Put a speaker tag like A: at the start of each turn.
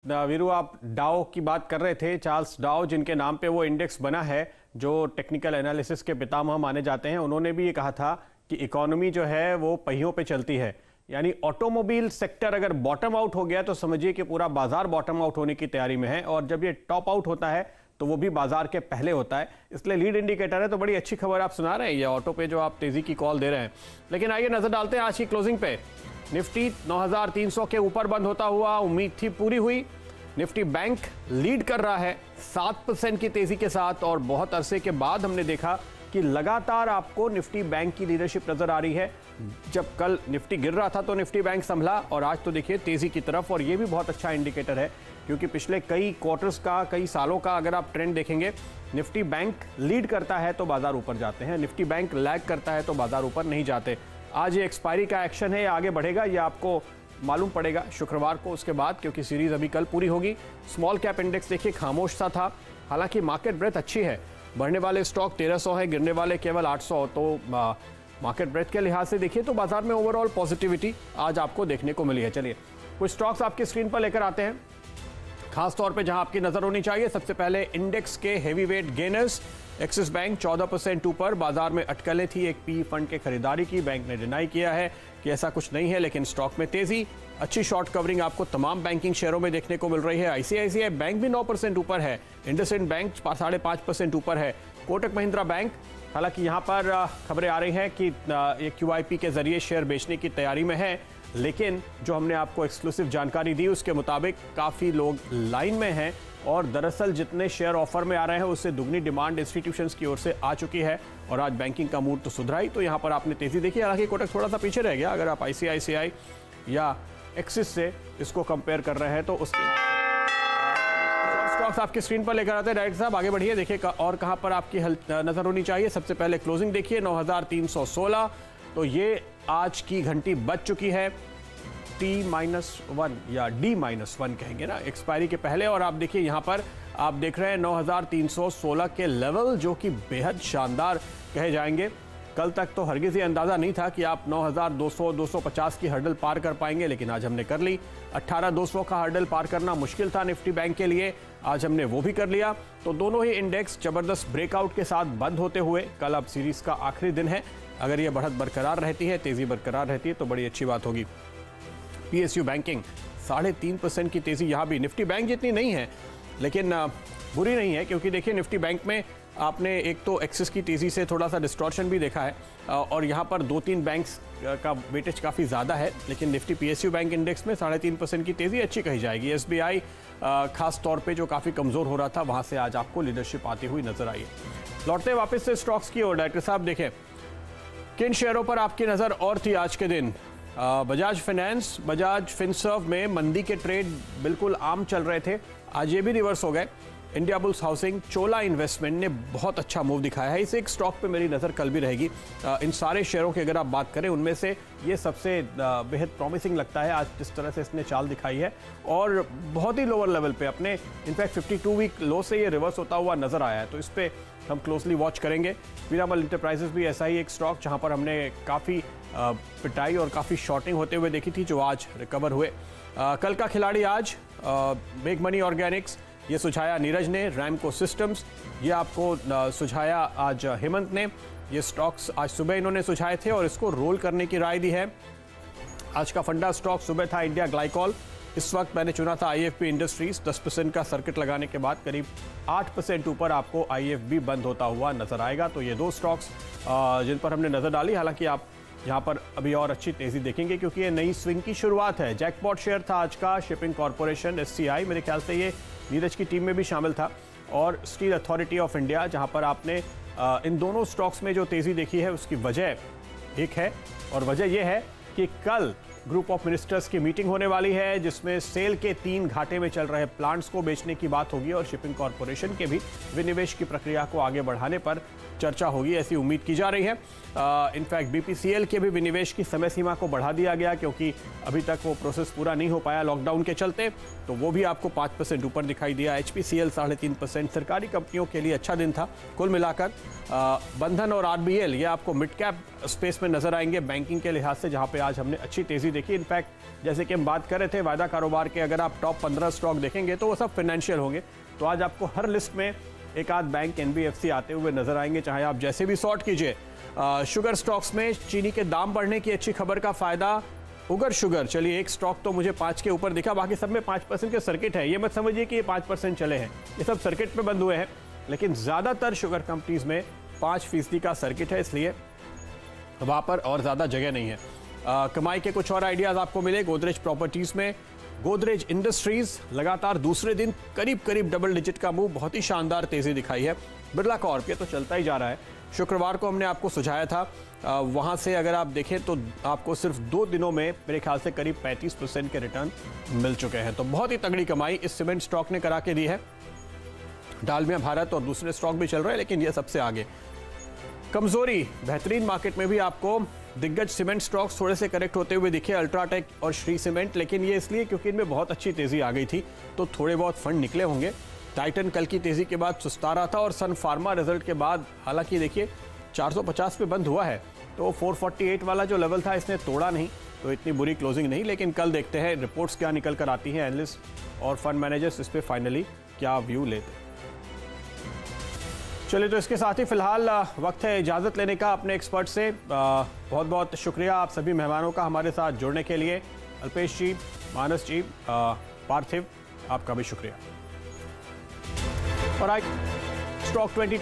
A: वीरू, आप डाओ की बात कर रहे थे। चार्ल्स डाओ, जिनके नाम पे वो इंडेक्स बना है, जो टेक्निकल एनालिसिस के पितामह माने जाते हैं, उन्होंने भी ये कहा था कि इकोनॉमी जो है वो पहियों पे चलती है। यानी ऑटोमोबाइल सेक्टर अगर बॉटम आउट हो गया तो समझिए कि पूरा बाजार बॉटम आउट होने की तैयारी में है, और जब ये टॉप आउट होता है तो वो भी बाजार के पहले होता है। इसलिए लीड इंडिकेटर है, तो बड़ी अच्छी खबर आप सुना रहे हैं ये ऑटो पे जो आप तेजी की कॉल दे रहे हैं। लेकिन आइए नजर डालते हैं आज की क्लोजिंग पे। निफ्टी 9300 के ऊपर बंद होता हुआ उम्मीद थी पूरी हुई। निफ्टी बैंक लीड कर रहा है 7% की तेजी के साथ, और बहुत अरसे के बाद हमने देखा कि लगातार आपको निफ्टी बैंक की लीडरशिप नजर आ रही है। जब कल निफ्टी गिर रहा था तो निफ्टी बैंक संभला, और आज तो देखिए तेजी की तरफ। और ये भी बहुत अच्छा इंडिकेटर है, क्योंकि पिछले कई क्वार्टर्स का, कई सालों का अगर आप ट्रेंड देखेंगे, निफ्टी बैंक लीड करता है तो बाजार ऊपर जाते हैं, निफ्टी बैंक लैग करता है तो बाजार ऊपर नहीं जाते। आज ये एक्सपायरी का एक्शन है, आगे बढ़ेगा, ये आपको मालूम पड़ेगा शुक्रवार को उसके बाद, क्योंकि सीरीज अभी कल पूरी होगी। स्मॉल कैप इंडेक्स देखिए खामोश सा था, हालांकि मार्केट ब्रेथ अच्छी है। बढ़ने वाले स्टॉक 1300 है, गिरने वाले केवल 800। तो मार्केट ब्रेथ के लिहाज से देखिए तो बाजार में ओवरऑल पॉजिटिविटी आज आपको देखने को मिली है। चलिए कुछ स्टॉक्स आपकी स्क्रीन पर लेकर आते हैं, खास तौर पे जहां आपकी नजर होनी चाहिए। सबसे पहले इंडेक्स के हेवीवेट गेनर्स। एक्सिस बैंक 14% ऊपर, बाजार में अटकलें थी एक पी फंड के खरीदारी की। बैंक ने डिनाई किया है कि ऐसा कुछ नहीं है, लेकिन स्टॉक में तेजी। अच्छी शॉर्ट कवरिंग आपको तमाम बैंकिंग शेयरों में देखने को मिल रही है। आईसीआईसीआई बैंक भी 9% ऊपर है, इंडसइंड बैंक 5.5% ऊपर है, कोटक महिंद्रा बैंक, हालांकि यहां पर खबरें आ रही हैं कि ये QIP के जरिए शेयर बेचने की तैयारी में है, लेकिन जो हमने आपको एक्सक्लूसिव जानकारी दी उसके मुताबिक काफ़ी लोग लाइन में हैं, और दरअसल जितने शेयर ऑफर में आ रहे हैं उससे दुगनी डिमांड इंस्टीट्यूशंस की ओर से आ चुकी है। और आज बैंकिंग का मूड तो सुधरा ही, तो यहाँ पर आपने तेजी देखी। हालांकि कोटक थोड़ा सा पीछे रह गया, अगर आप ICICI या एक्सिस से इसको कंपेयर कर रहे हैं तो उसके स्टॉक्स आपकी स्क्रीन पर लेकर आते हैं। डायरेक्टर साहब आगे बढ़िए, देखिए और कहाँ पर आपकी नजर होनी चाहिए। सबसे पहले क्लोजिंग देखिए 9316, तो ये आज की घंटी बज चुकी है। T-1 या D-1 कहेंगे ना, एक्सपायरी के पहले। और आप देखिए यहाँ पर आप देख रहे हैं 9316 के लेवल, जो कि बेहद शानदार कहे जाएंगे। कल तक तो हरगिज़ ये अंदाज़ा नहीं था कि आप 9200-250 की हर्डल पार कर पाएंगे, लेकिन आज हमने कर ली। 18200 का हर्डल पार करना मुश्किल था निफ्टी बैंक के लिए, आज हमने वो भी कर लिया। तो दोनों ही इंडेक्स जबरदस्त ब्रेकआउट के साथ बंद होते हुए, कल अब सीरीज का आखिरी दिन है, अगर ये बढ़त बरकरार रहती है, तेज़ी बरकरार रहती है तो बड़ी अच्छी बात होगी। PSU बैंकिंग 3.5% की तेज़ी, यहाँ भी निफ्टी बैंक जितनी नहीं है, लेकिन बुरी नहीं है, क्योंकि देखिए निफ्टी बैंक में आपने एक तो एक्सिस की तेज़ी से थोड़ा सा डिस्टॉर्शन भी देखा है, और यहाँ पर 2-3 बैंक्स का वेटेज काफ़ी ज़्यादा है, लेकिन निफ्टी PSU बैंक इंडेक्स में 3.5% की तेज़ी अच्छी कही जाएगी। SBI खास तौर पे जो काफ़ी कमज़ोर हो रहा था, वहाँ से आज आपको लीडरशिप आती हुई नजर आई। लौटते वापस से स्टॉक्स की ओर, डायरेक्टर साहब देखें किन शेयरों पर आपकी नज़र और थी आज के दिन। बजाज फाइनेंस, बजाज फिनसर्व में मंदी के ट्रेड बिल्कुल आम चल रहे थे, आज ये भी रिवर्स हो गए। इंडिया बुल्स हाउसिंग, चोला इन्वेस्टमेंट ने बहुत अच्छा मूव दिखाया है। इस एक स्टॉक पे मेरी नज़र कल भी रहेगी। इन सारे शेयरों की अगर आप बात करें, उनमें से ये सबसे बेहद प्रॉमिसिंग लगता है आज जिस तरह से इसने चाल दिखाई है, और बहुत ही लोअर लेवल पे अपने, इनफैक्ट 52 वीक लो से ये रिवर्स होता हुआ नजर आया है, तो इस पर हम क्लोजली वॉच करेंगे। पीरामल इंटरप्राइजेस भी ऐसा ही एक स्टॉक जहाँ पर हमने काफ़ी पिटाई और काफ़ी शॉर्टिंग होते हुए देखी थी, जो आज रिकवर हुए। कल का खिलाड़ी आज मेक मनी ऑर्गेनिक्स, ये सुझाया नीरज ने। रैमको सिस्टम्स, ये आपको सुझाया आज हेमंत ने। ये स्टॉक्स आज सुबह इन्होंने सुझाए थे और इसको रोल करने की राय दी है। आज का फंडा स्टॉक सुबह था इंडिया ग्लाइकॉल, इस वक्त मैंने चुना था IFB इंडस्ट्रीज। 10% का सर्किट लगाने के बाद करीब 8% ऊपर आपको IFB बंद होता हुआ नजर आएगा। तो ये दो स्टॉक्स जिन पर हमने नजर डाली, हालांकि आप यहाँ पर अभी और अच्छी तेजी देखेंगे, क्योंकि ये नई स्विंग की शुरुआत है। जैकपॉट शेयर था आज का शिपिंग कॉर्पोरेशन SCI, मेरे ख्याल से ये नीरज की टीम में भी शामिल था, और स्टील अथॉरिटी ऑफ इंडिया, जहाँ पर आपने इन दोनों स्टॉक्स में जो तेजी देखी है उसकी वजह एक है, और वजह यह है कि कल ग्रुप ऑफ मिनिस्टर्स की मीटिंग होने वाली है, जिसमें सेल के 3 घाटे में चल रहे प्लांट्स को बेचने की बात होगी, और शिपिंग कॉर्पोरेशन के भी विनिवेश की प्रक्रिया को आगे बढ़ाने पर चर्चा होगी, ऐसी उम्मीद की जा रही है। इनफैक्ट BPCL के भी विनिवेश की समय सीमा को बढ़ा दिया गया, क्योंकि अभी तक वो प्रोसेस पूरा नहीं हो पाया लॉकडाउन के चलते, तो वो भी आपको 5% ऊपर दिखाई दिया। HPCL 3.5%, सरकारी कंपनियों के लिए अच्छा दिन था। कुल मिलाकर बंधन और RBL ये आपको मिड कैप स्पेस में नजर आएंगे बैंकिंग के लिहाज से, जहां पे आज हमने अच्छी तेजी देखिए इनफैक्ट जैसे कि हम बात कर रहे थे वायदा कारोबार के, अगर आप टॉप 15 स्टॉक देखेंगे तो वो सब फाइनेंशियल होंगे। तो आज आपको हर लिस्ट में एक आध बैंक NBFC आते हुए नजर आएंगे, चाहे आप जैसे भी सॉर्ट कीजिए। शुगर स्टॉक्स में चीनी के दाम बढ़ने की अच्छी खबर का फायदा उगर शुगर। चलिए एक स्टॉक तो मुझे 5 के ऊपर दिखा, बाकी सब में 5% के सर्किट है। ये मत समझिए कि ये 5% चले हैं, ये सब सर्किट पे बंद हुए हैं, लेकिन ज्यादातर शुगर कंपनीज में 5% का सर्किट है, इसलिए वहां पर और ज्यादा जगह नहीं है। कमाई के कुछ और आइडियाज आपको मिले गोदरेज प्रॉपर्टीज में। गोदरेज इंडस्ट्रीज लगातार दूसरे दिन करीब डबल डिजिट का मूव, बहुत ही शानदार तेजी दिखाई है। बिरला कॉर्प ये तो चलता ही जा रहा है। शुक्रवार को हमने आपको सुझाया था, वहां से अगर आप देखें तो आपको सिर्फ 2 दिनों में मेरे ख्याल से करीब 35% के रिटर्न मिल चुके हैं। तो बहुत ही तगड़ी कमाई इस सीमेंट स्टॉक ने करा के दी है। डालमिया भारत और दूसरे स्टॉक भी चल रहे हैं, लेकिन ये सबसे आगे। कमजोरी बेहतरीन मार्केट में भी आपको दिग्गज सीमेंट स्टॉक्स थोड़े से करेक्ट होते हुए दिखे, अल्ट्राटेक और श्री सीमेंट, लेकिन ये इसलिए क्योंकि इनमें बहुत अच्छी तेजी आ गई थी, तो थोड़े बहुत फंड निकले होंगे। टाइटन कल की तेजी के बाद सुस्ता रहा था और सन फार्मा रिजल्ट के बाद हालांकि देखिए 450 पे बंद हुआ है, तो 448 वाला जो लेवल था इसने तोड़ा नहीं, तो इतनी बुरी क्लोजिंग नहीं। लेकिन कल देखते हैं रिपोर्ट्स क्या निकल कर आती हैं, एनालिस्ट और फंड मैनेजर्स इस पर फाइनली क्या व्यू लेते हैं। चलिए तो इसके साथ ही फिलहाल वक्त है इजाज़त लेने का अपने एक्सपर्ट से। बहुत बहुत शुक्रिया आप सभी मेहमानों का हमारे साथ जुड़ने के लिए। अल्पेश जी, मानस जी, पार्थिव, आपका भी शुक्रिया। और आज स्टॉक 20